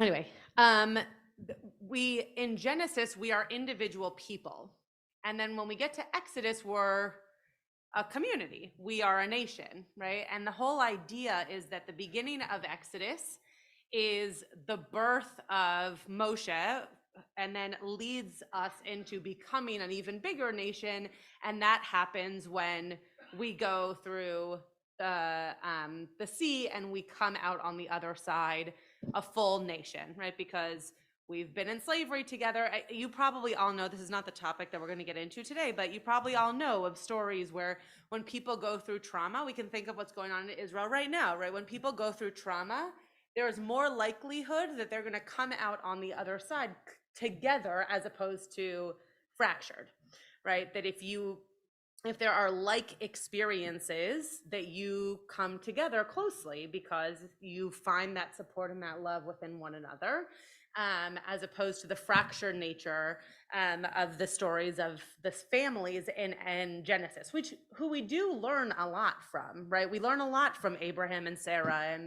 Anyway, we in Genesis, we are individual people. And then when we get to Exodus, we're a community. We are a nation, right? And the whole idea is that the beginning of Exodus is the birth of Moshe and then leads us into becoming an even bigger nation. And that happens when we go through the sea and we come out on the other side a full nation, right? Because we've been in slavery together. You probably all know, this is not the topic that we're going to get into today, but you probably all know of stories where when people go through trauma, we can think of what's going on in Israel right now, right? When people go through trauma, there is more likelihood that they're going to come out on the other side together as opposed to fractured, right? That if there are like experiences, that you come together closely because you find that support and that love within one another, as opposed to the fractured nature of the stories of the families in Genesis, who we do learn a lot from, right? We learn a lot from Abraham and Sarah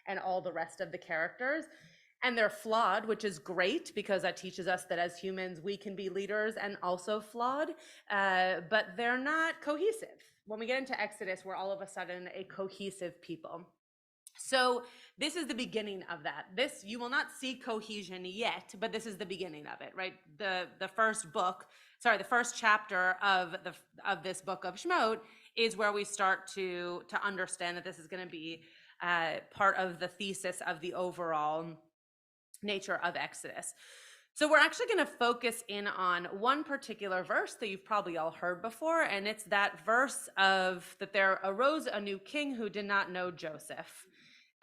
and all the rest of the characters. And they're flawed, which is great because that teaches us that as humans, we can be leaders and also flawed, but they're not cohesive. When we get into Exodus, we're all of a sudden a cohesive people. So this is the beginning of that. This, you will not see cohesion yet, but this is the beginning of it, right? The first chapter of this book of Shemot is where we start to understand that this is going to be part of the thesis of the overall nature of Exodus. So we're actually going to focus in on one particular verse that you've probably all heard before, and it's that verse of that there arose a new king who did not know Joseph.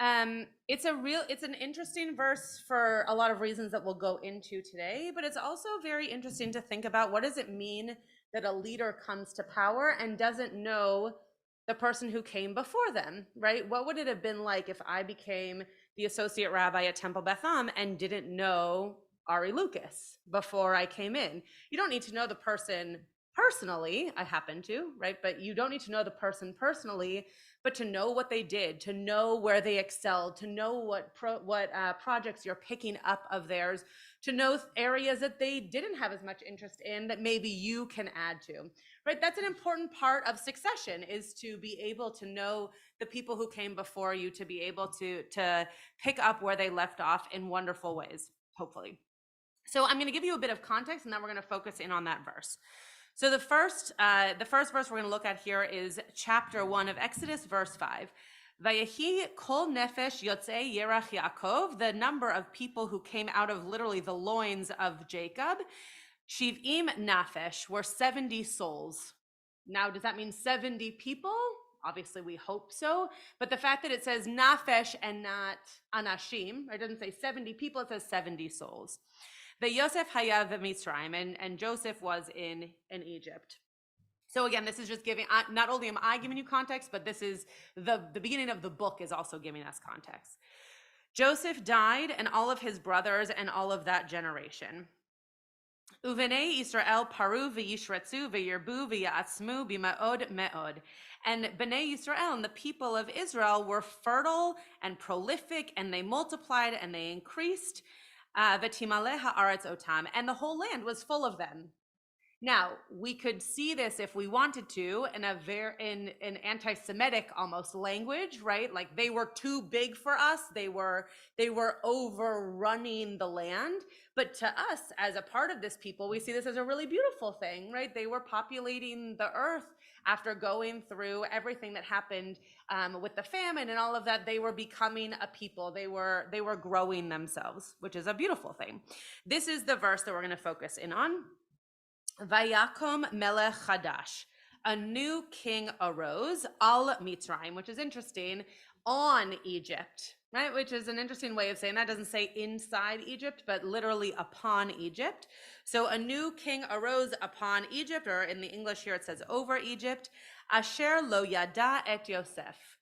It's an interesting verse for a lot of reasons that we'll go into today, but it's also very interesting to think about what does it mean that a leader comes to power and doesn't know the person who came before them, right? What would it have been like if I became the associate rabbi at Temple Beth Am and didn't know Ari Lucas before I came in? You don't need to know the person personally. I happen to, right? But you don't need to know the person personally, but to know what they did, to know where they excelled, to know what projects you're picking up of theirs, to know areas that they didn't have as much interest in that maybe you can add to, right? That's an important part of succession, is to be able to know the people who came before you, to be able to pick up where they left off in wonderful ways, hopefully. So I'm going to give you a bit of context, and then we're going to focus in on that verse. So the first verse we're going to look at here is chapter 1 of Exodus, verse 5. Vayehi kol nefesh yotzei yerach Yaakov, the number of people who came out of literally the loins of Jacob, shiv'im nafesh, were 70 souls. Now, does that mean 70 people? Obviously, we hope so. But the fact that it says nafesh and not anashim, it doesn't say 70 people, it says 70 souls. The Yosef Hayav Mitzrayim, and Joseph was in Egypt. So again, this is just giving, not only am I giving you context, but this is the beginning of the book is also giving us context. Joseph died, and all of his brothers and all of that generation. Uvenei Yisrael paru v'yishretzu v'yirbu v'yatzmu b'ma'od me'od. And Bnei Yisrael, and the people of Israel, were fertile and prolific, and they multiplied and they increased. V'timaleh ha'aretz otam, and the whole land was full of them. Now, we could see this if we wanted to in an anti-Semitic almost language, right? Like they were too big for us. They were overrunning the land. But to us, as a part of this people, we see this as a really beautiful thing, right? They were populating the earth after going through everything that happened with the famine and all of that. They were becoming a people. They were growing themselves, which is a beautiful thing. This is the verse that we're going to focus in on. Vayakom melech chadash, a new king arose, al Mitzrayim, which is interesting, on Egypt, right? Which is an interesting way of saying that. It doesn't say inside Egypt, but literally upon Egypt. So a new king arose upon Egypt, or in the English here it says over Egypt, asher lo yada et Yosef,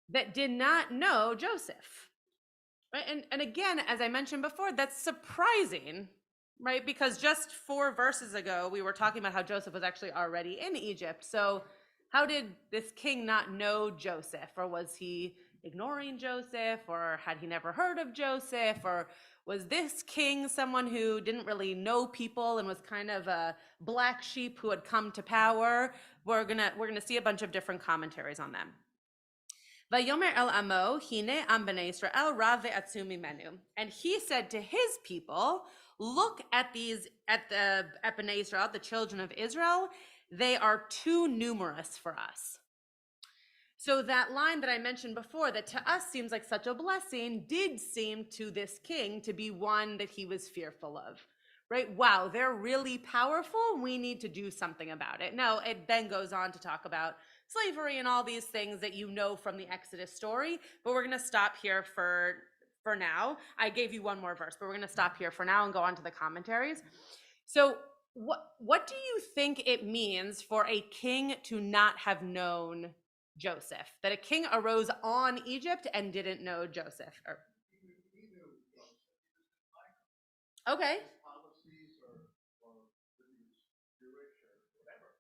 that did not know Joseph, right? And again, as I mentioned before, that's surprising, right? Because just 4 verses ago, we were talking about how Joseph was actually already in Egypt. So how did this king not know Joseph? Or was he ignoring Joseph? Or had he never heard of Joseph? Or was this king someone who didn't really know people and was kind of a black sheep who had come to power? We're gonna see a bunch of different commentaries on them. Vayomer el amo, hine am bnei Israel rav ve'atzum mimenu. And he said to his people, look at bnei Israel, the children of Israel, they are too numerous for us. So that line that I mentioned before, that to us seems like such a blessing, did seem to this king to be one that he was fearful of, right? Wow, they're really powerful. We need to do something about it. Now, it then goes on to talk about slavery and all these things that you know from the Exodus story, but we're going to stop here for now. I gave you one more verse, but we're going to stop here for now and go on to the commentaries. So what do you think it means for a king to not have known Joseph? That a king arose on Egypt and didn't know Joseph? Okay.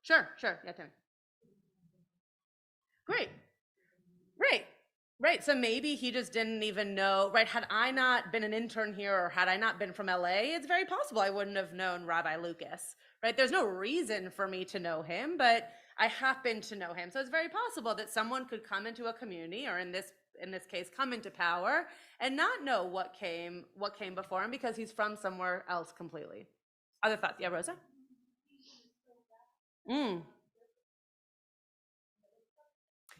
Sure. Yeah, tell me. Great. Right. So maybe he just didn't even know, right? Had I not been an intern here or had I not been from LA, it's very possible I wouldn't have known Rabbi Lucas, right? There's no reason for me to know him, but I happen to know him. So it's very possible that someone could come into a community, or in this case, come into power and not know what came before him because he's from somewhere else completely. Other thoughts? Yeah, Rosa? Mm.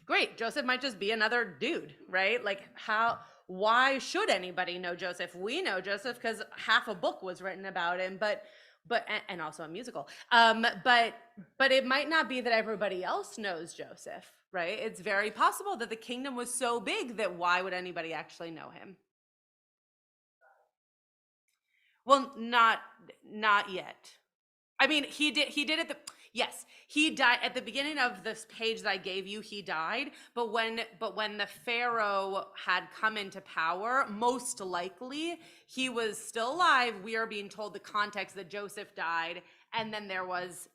Great. Joseph might just be another dude, right? Like why should anybody know Joseph? We know Joseph because half a book was written about him, but and also a musical. But it might not be that everybody else knows Joseph, right? It's very possible that the kingdom was so big that why would anybody actually know him? Well, not yet. I mean, he did at the, yes, he died at the beginning of this page that I gave you, he died, but when the Pharaoh had come into power, most likely he was still alive. We are being told the context that Joseph died and then there was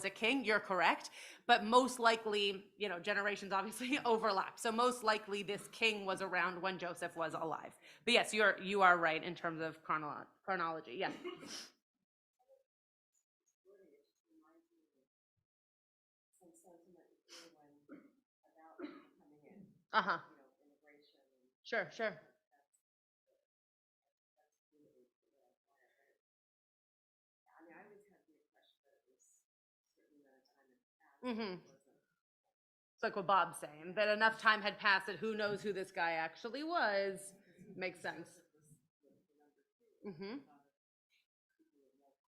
a king. You're correct. But most likely, generations obviously overlap. So most likely this king was around when Joseph was alive. But yes, you are right in terms of chronology. Yeah. Uh-huh. Sure. Mm-hmm. It's like what Bob's saying, that enough time had passed that who knows who this guy actually was. Makes sense. Mm-hmm.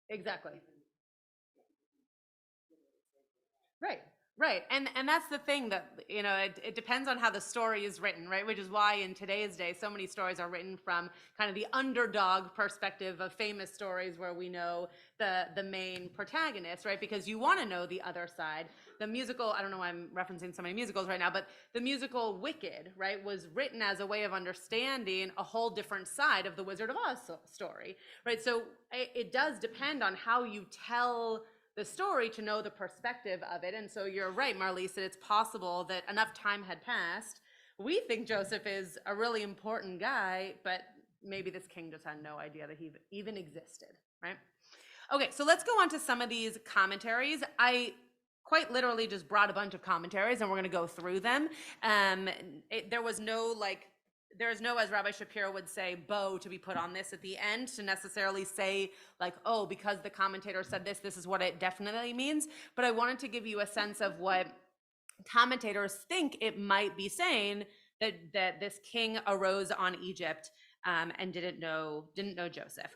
Exactly. Right. And that's the thing that, it depends on how the story is written, right? Which is why in today's day, so many stories are written from kind of the underdog perspective of famous stories where we know the main protagonist, right? Because you want to know the other side. The musical, I don't know why I'm referencing so many musicals right now, but the musical Wicked, right, was written as a way of understanding a whole different side of the Wizard of Oz story, right? So it does depend on how you tell the story to know the perspective of it. And so you're right, Marlise, that it's possible that enough time had passed. We think Joseph is a really important guy, but maybe this king just had no idea that he even existed, right? Okay, so let's go on to some of these commentaries. I quite literally just brought a bunch of commentaries and we're going to go through them. There's no, as Rabbi Shapiro would say, bow to be put on this at the end to necessarily say like, oh, because the commentator said this is what it definitely means. But I wanted to give you a sense of what commentators think it might be saying, that this king arose on Egypt and didn't know Joseph.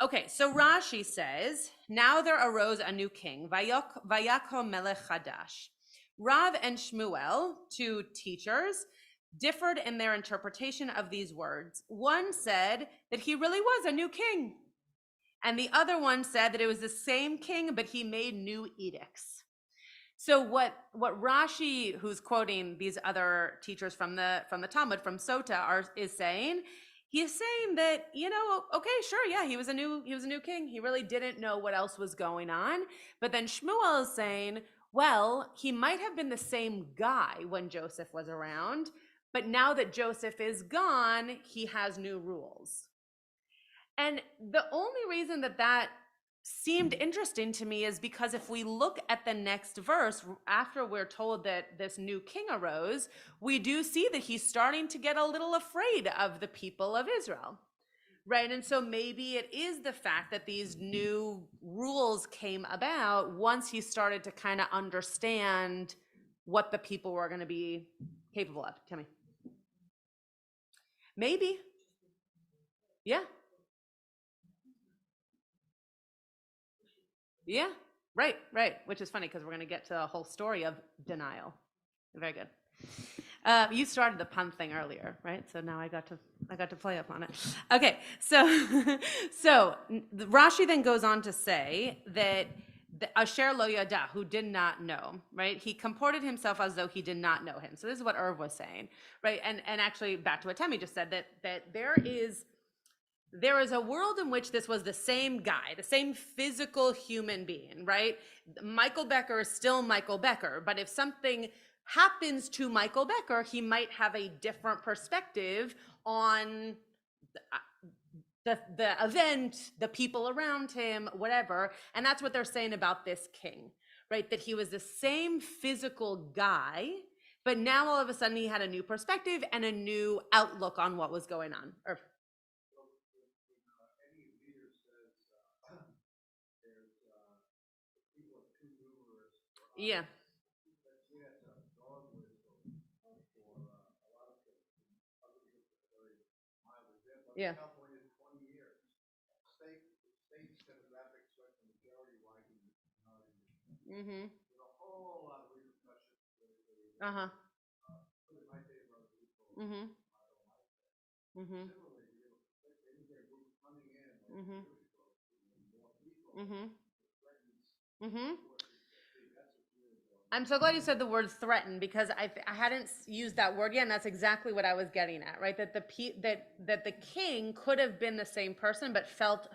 Okay, so Rashi says, now there arose a new king, Vayako Melech Chadash. Rav and Shmuel, two teachers, differed in their interpretation of these words. One said that he really was a new king, and the other one said that it was the same king, but he made new edicts. So what Rashi, who's quoting these other teachers from the Talmud, from Sota, is saying, he's saying that, okay, sure, yeah, he was a new king. He really didn't know what else was going on. But then Shmuel is saying, Well, he might have been the same guy when Joseph was around, but now that Joseph is gone, he has new rules. And the only reason that that seemed interesting to me is because if we look at the next verse, after we're told that this new king arose, we do see that he's starting to get a little afraid of the people of Israel. Right. And so maybe it is the fact that these new rules came about once he started to kind of understand what the people were going to be capable of. Tell me. Maybe. Yeah. Yeah. Right. Right. Which is funny because we're going to get to a whole story of denial. Very good. You started the pun thing earlier, right? So now I got to play up on it. Okay, so so Rashi then goes on to say that Asher lo yada, who did not know, right? He comported himself as though he did not know him. So this is what Irv was saying, right? And actually back to what Temi just said, that there is a world in which this was the same guy, the same physical human being, right? Michael Becker is still Michael Becker, but if something happens to Michael Becker, he might have a different perspective on the event, the people around him, whatever. And that's what they're saying about this king, right? That he was the same physical guy, but now all of a sudden he had a new perspective and a new outlook on what was going on. Yeah. Yeah. Mm-hmm. Uh-huh. Mm-hmm. Mm-hmm. Mm-hmm. Mm-hmm. Mm-hmm. I'm so glad you said the word threaten because I hadn't used that word yet, and that's exactly what I was getting at, right? That that the king could have been the same person, but felt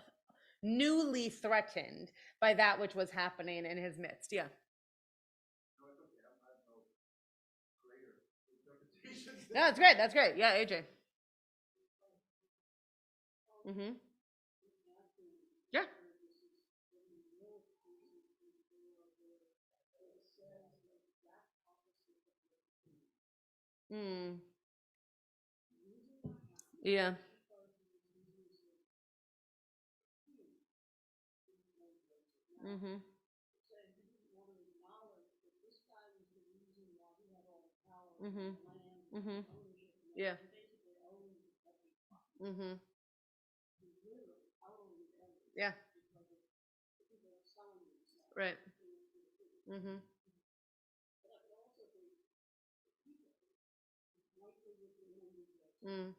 newly threatened by that which was happening in his midst. Yeah. No, that's great. That's great. Yeah, AJ. Mm-hmm. Yeah. Mm. Yeah. Mm-hmm. Mm-hmm. Mm-hmm. Yeah. Mm-hmm. Yeah. Right. Mm-hmm. Mm.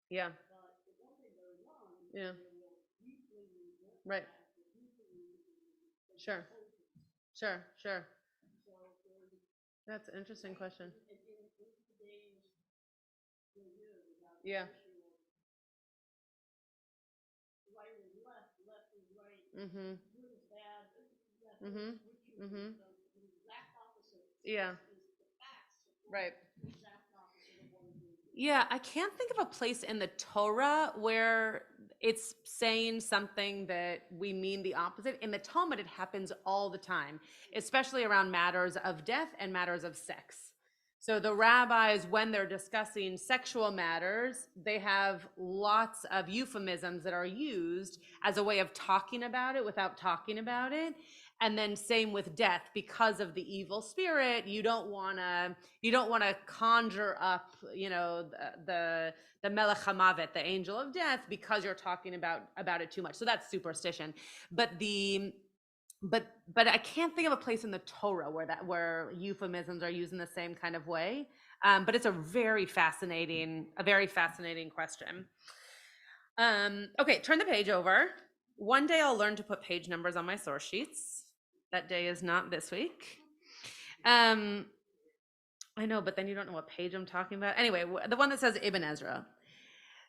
Yeah. Yeah. Right. Sure. Sure. Sure. That's an interesting question. Yeah. Mm-hmm. Mm-hmm. Mm-hmm. Yeah. Right. Yeah, I can't think of a place in the Torah where it's saying something that we mean the opposite. In the Talmud, it happens all the time, especially around matters of death and matters of sex. So the rabbis, when they're discussing sexual matters, they have lots of euphemisms that are used as a way of talking about it without talking about it. And then same with death, because of the evil spirit, you don't want to conjure up, the Melech HaMavet, the angel of death, because you're talking about it too much. So that's superstition. But the but I can't think of a place in the Torah where euphemisms are used in the same kind of way. But it's a very fascinating question. Okay, turn the page over. One day I'll learn to put page numbers on my source sheets. That day is not this week. Um, I know, but then you don't know what page I'm talking about. Anyway, the one that says Ibn Ezra.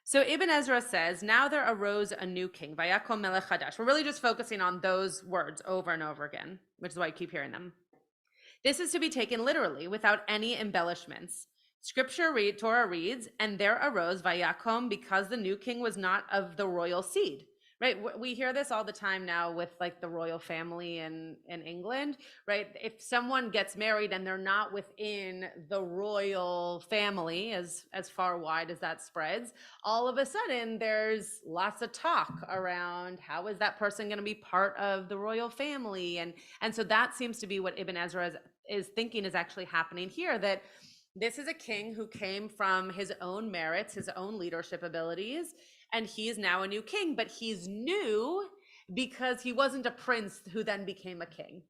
So Ibn Ezra says, now there arose a new king, Vayakom melech chadash. We're really just focusing on those words over and over again, which is why I keep hearing them. This is to be taken literally, without any embellishments. Torah reads, and there arose Vayakom, because the new king was not of the royal seed. Right? We hear this all the time now with like the royal family in England, right? If someone gets married and they're not within the royal family, as far wide as that spreads, all of a sudden there's lots of talk around how is that person going to be part of the royal family, and so that seems to be what Ibn Ezra is thinking is actually happening here, that this is a king who came from his own merits, his own leadership abilities, and he is now a new king, but he's new because he wasn't a prince who then became a king.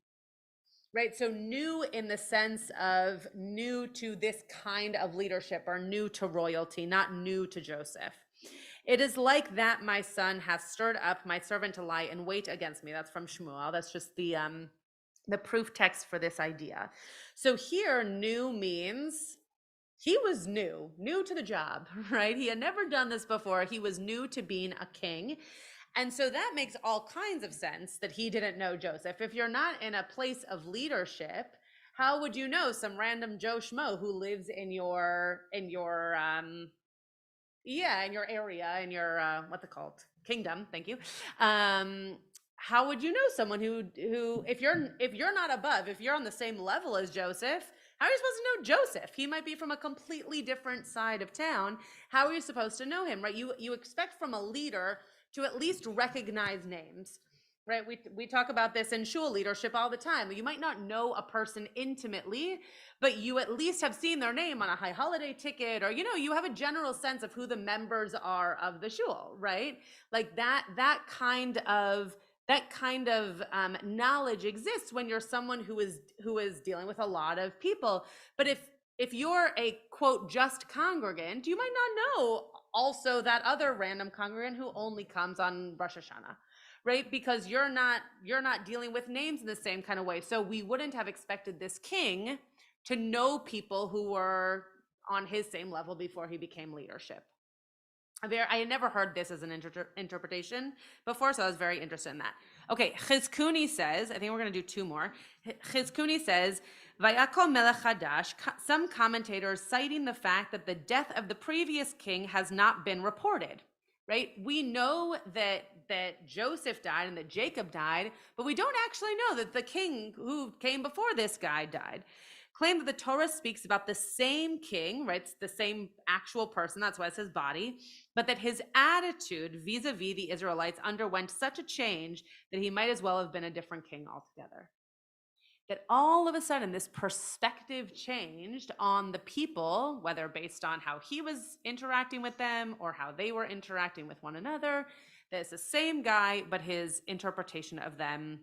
Right? So new in the sense of new to this kind of leadership, or new to royalty, not new to Joseph. It is like that my son has stirred up my servant to lie in wait against me. That's from Shmuel. That's just the proof text for this idea. So here, new means he was new to the job, right? He had never done this before. He was new to being a king. And so that makes all kinds of sense that he didn't know Joseph. If you're not in a place of leadership, how would you know some random Joe Schmo who lives in your area, in your what's it called? Kingdom. Thank you. How would you know someone who if you're not above, if you're on the same level as Joseph, how are you supposed to know Joseph? He might be from a completely different side of town. How are you supposed to know him, right? You expect from a leader to at least recognize names, right? We talk about this in shul leadership all the time. You might not know a person intimately, but you at least have seen their name on a high holiday ticket, or you have a general sense of who the members are of the shul, right? Like that kind of knowledge exists when you're someone who is dealing with a lot of people. But if you're a quote just congregant, you might not know also that other random congregant who only comes on Rosh Hashanah, right? Because you're not dealing with names in the same kind of way. So we wouldn't have expected this king to know people who were on his same level before he became leadership. I had never heard this as an interpretation before, so I was very interested in that. Okay, Chizkuni says, I think we're going to do two more. Chizkuni says, Vayakom melech chadash, some commentators citing the fact that the death of the previous king has not been reported, right? We know that Joseph died and that Jacob died, but we don't actually know that the king who came before this guy died. Claim that the Torah speaks about the same king, right? It's the same actual person, that's why it says body, but that his attitude vis-a-vis the Israelites underwent such a change that he might as well have been a different king altogether. That all of a sudden this perspective changed on the people, whether based on how he was interacting with them or how they were interacting with one another. That it's the same guy, but his interpretation of them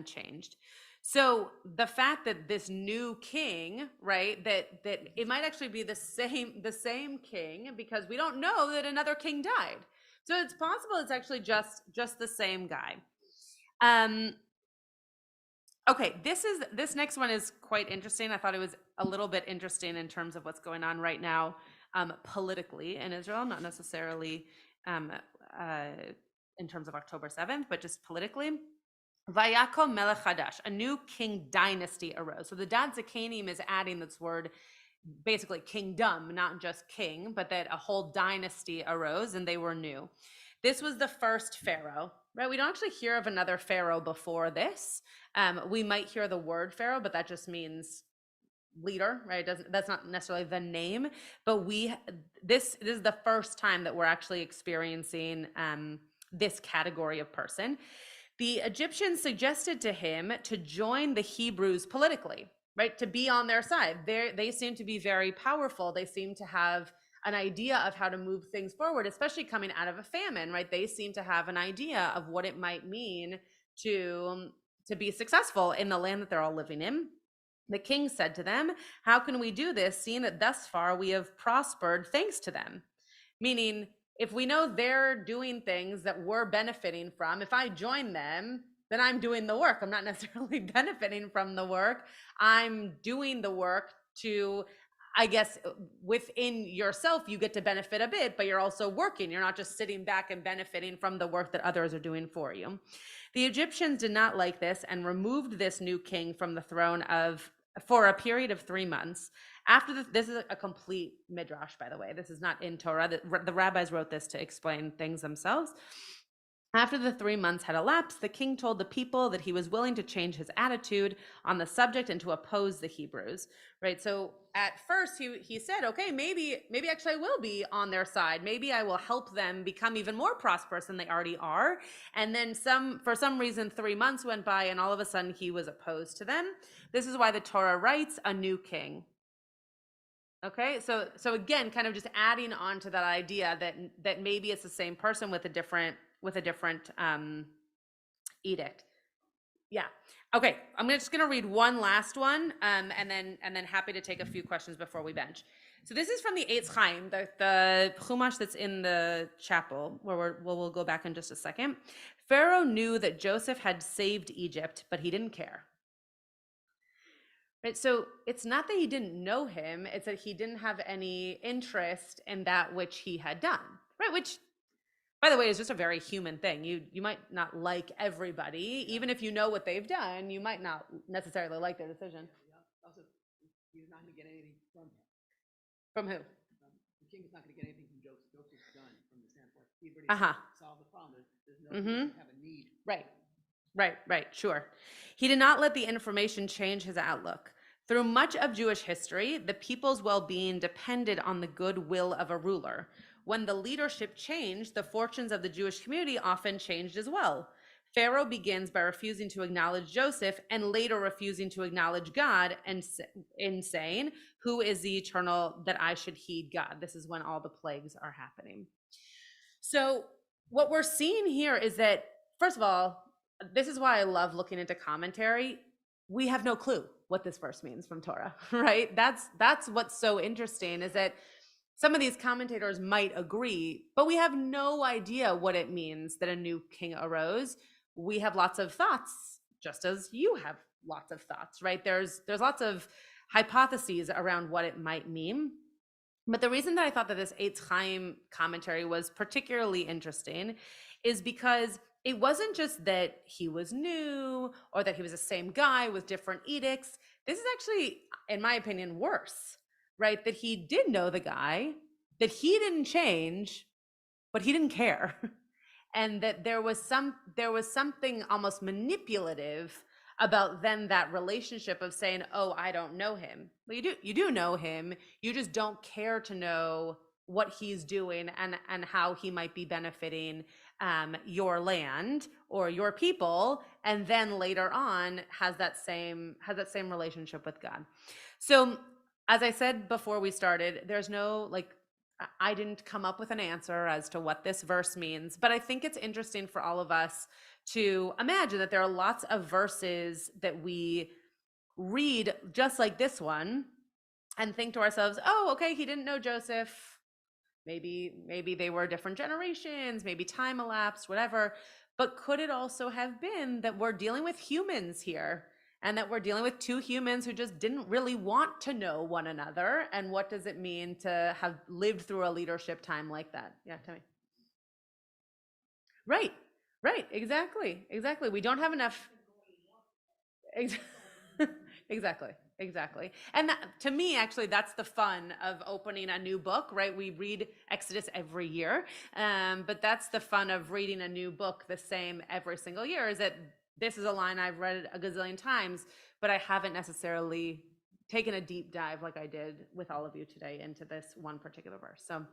changed. So the fact that this new king, right, that it might actually be the same king, because we don't know that another king died. So it's possible it's actually just the same guy. Okay, this next one is quite interesting. I thought it was a little bit interesting in terms of what's going on right now politically in Israel, not necessarily in terms of October 7th, but just politically. Vayakom melech chadash, a new king dynasty arose. So the Dad Zakanim is adding this word, basically kingdom, not just king, but that a whole dynasty arose and they were new. This was the first pharaoh, right? We don't actually hear of another pharaoh before this. We might hear the word pharaoh, but that just means leader, right? That's not necessarily the name, but this is the first time that we're actually experiencing this category of person. The Egyptians suggested to him to join the Hebrews politically, right? To be on their side. They seem to be very powerful. They seem to have an idea of how to move things forward, especially coming out of a famine, right? They seem to have an idea of what it might mean to be successful in the land that they're all living in. The king said to them, how can we do this, seeing that thus far we have prospered thanks to them? Meaning, if we know they're doing things that we're benefiting from, if I join them, then I'm doing the work. I'm not necessarily benefiting from the work. I'm doing the work I guess within yourself, you get to benefit a bit, but you're also working. You're not just sitting back and benefiting from the work that others are doing for you. The Egyptians did not like this and removed this new king from the throne for a period of 3 months. This is a complete midrash, by the way. This is not in Torah. The rabbis wrote this to explain things themselves. After the 3 months had elapsed, the king told the people that he was willing to change his attitude on the subject and to oppose the Hebrews, right? So at first he said, okay, maybe actually I will be on their side. Maybe I will help them become even more prosperous than they already are. And then for some reason, 3 months went by and all of a sudden he was opposed to them. This is why the Torah writes a new king. Okay, so again, kind of just adding on to that idea that maybe it's the same person with a different edict. Yeah. Okay, I'm just gonna read one last one, and then happy to take a few questions before we bench. So this is from the Eitz Chaim, the chumash that's in the chapel, where we'll go back in just a second. Pharaoh knew that Joseph had saved Egypt, but he didn't care. Right, so it's not that he didn't know him, it's that he didn't have any interest in that which he had done, right? Which, by the way, is just a very human thing. You might not like everybody, even if you know what they've done, you might not necessarily like their decision. Also, he's not going to get anything from him. From who? The king is not going to get anything from Joseph. Joseph's done from the standpoint. He's already solved the problem. There's no have a need. Right, sure. He did not let the information change his outlook. Through much of Jewish history, the people's well-being depended on the goodwill of a ruler. When the leadership changed, the fortunes of the Jewish community often changed as well. Pharaoh begins by refusing to acknowledge Joseph and later refusing to acknowledge God and in saying, who is the eternal that I should heed God? This is when all the plagues are happening. So what we're seeing here is that, first of all, this is why I love looking into commentary. We have no clue what this verse means from Torah, right? That's what's so interesting, is that some of these commentators might agree, but we have no idea what it means that a new king arose. We have lots of thoughts, just as you have lots of thoughts, right? There's lots of hypotheses around what it might mean. But the reason that I thought that this Eitz Chaim commentary was particularly interesting is because it wasn't just that he was new or that he was the same guy with different edicts. This is actually, in my opinion, worse, right? That he did know the guy, that he didn't change, but he didn't care. And that there was something almost manipulative about then that relationship of saying, oh, I don't know him. Well, you do know him. You just don't care to know what he's doing and how he might be benefiting your land or your people, and then later on has that same relationship with God. So as I said before we started, there's no, I didn't come up with an answer as to what this verse means, but I think it's interesting for all of us to imagine that there are lots of verses that we read just like this one and think to ourselves, oh, okay, he didn't know Joseph. Maybe they were different generations, maybe time elapsed, whatever. But could it also have been that we're dealing with humans here, and that we're dealing with two humans who just didn't really want to know one another? And what does it mean to have lived through a leadership time like that? Yeah, tell me. Right, exactly. We don't have enough. Exactly. And that, to me, actually, that's the fun of opening a new book, right? We read Exodus every year, but that's the fun of reading a new book the same every single year, is that this is a line I've read a gazillion times, but I haven't necessarily taken a deep dive like I did with all of you today into this one particular verse. So